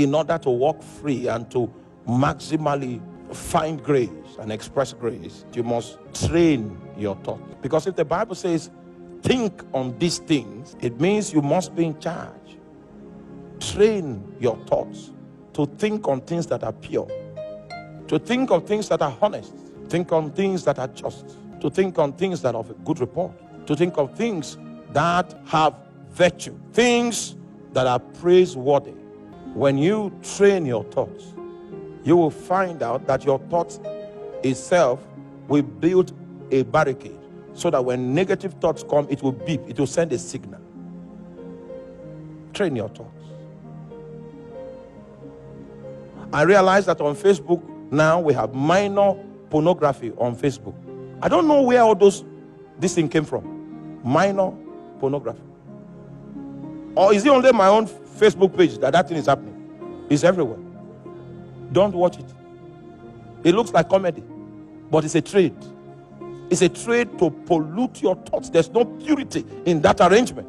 in order to walk free and to maximally find grace and express grace, you must train your thoughts. Because if the Bible says, think on these things, it means you must be in charge. Train your thoughts to think on things that are pure, to think on things that are honest, think on things that are just, to think on things that are of a good report, to think of things that have virtue, things that are praiseworthy. When you train your thoughts, you will find out that your thoughts itself will build a barricade, so that when negative thoughts come, it will beep, it will send a signal. Train your thoughts. I realize that on Facebook now we have minor pornography on Facebook. I don't know where all this thing came from. Minor pornography. Or is it only my own Facebook page that thing is happening? It's everywhere. Don't watch it. It looks like comedy, but it's a trade. It's a trade to pollute your thoughts. There's no purity in that arrangement.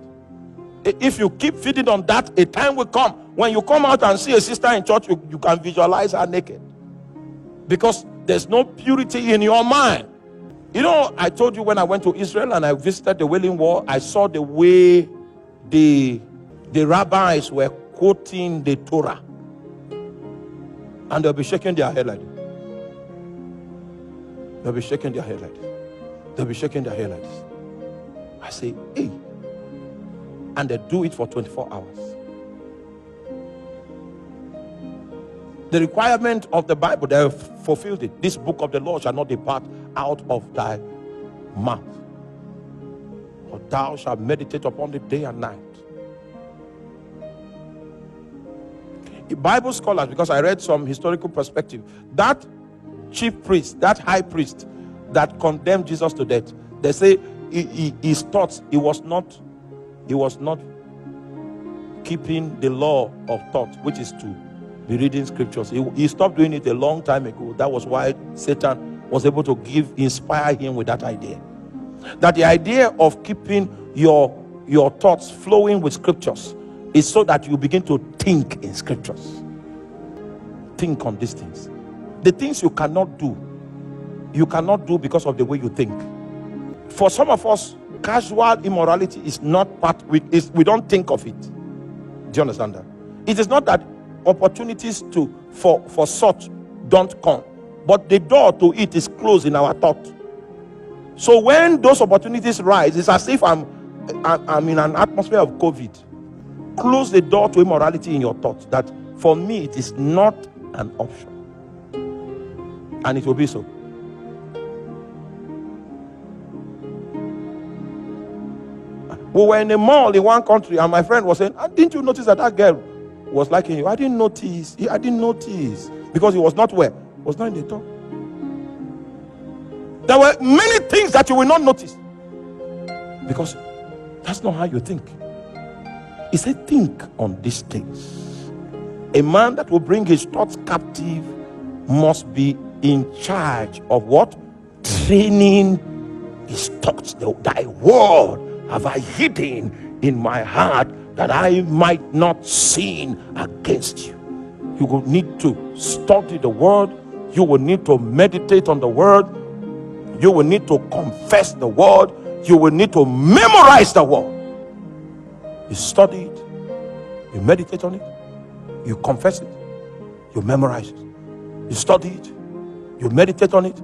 If you keep feeding on that, a time will come when you come out and see a sister in church, you can visualize her naked, because there's no purity in your mind. You know, I told you when I went to Israel and I visited the Wailing Wall, I saw the way the rabbis were quoting the Torah, and they'll be shaking their head like this. They'll be shaking their head like this. They'll be shaking their head like this. I say, hey. And they do it for 24 hours. The requirement of the Bible, they have fulfilled it. This book of the law shall not depart out of thy mouth, for thou shalt meditate upon it day and night. The Bible scholars, because I read some historical perspective, that chief priest, that high priest that condemned Jesus to death, they say his thoughts, he was not keeping the law of thought, which is to be reading scriptures. He stopped doing it a long time ago. That was why Satan was able to inspire him with that idea. That the idea of keeping your thoughts flowing with scriptures is so that you begin to think in scriptures. Think on these things. The things you cannot do because of the way you think. For some of us, casual immorality is not part, we don't think of it. Do you understand that? It is not that opportunities for such don't come, but the door to it is closed in our thought. So when those opportunities rise, it's as if I'm in an atmosphere of COVID. Close the door to immorality in your thoughts, that for me it is not an option, and it will be so. We were in a mall in one country, and my friend was saying, didn't you notice that girl was liking you? I didn't notice. Because he was not where? He was not in the top. There were many things that you will not notice, because that's not how you think. He said, think on these things. A man that will bring his thoughts captive must be in charge of what? Training his thoughts. Thy word have I hidden in my heart, that I might not sin against you. You will need to study the word. You will need to meditate on the word. You will need to confess the word. You will need to memorize the word. You study it, you meditate on it, you confess it, you memorize it. You study it, you meditate on it,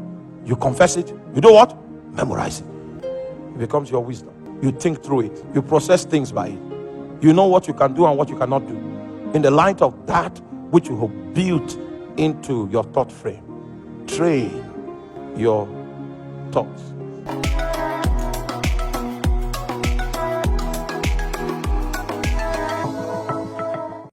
you confess it, you do what? Memorize it. It becomes your wisdom. You think through it, you process things by it. You know what you can do and what you cannot do, in the light of that which you have built into your thought frame. Train your thoughts.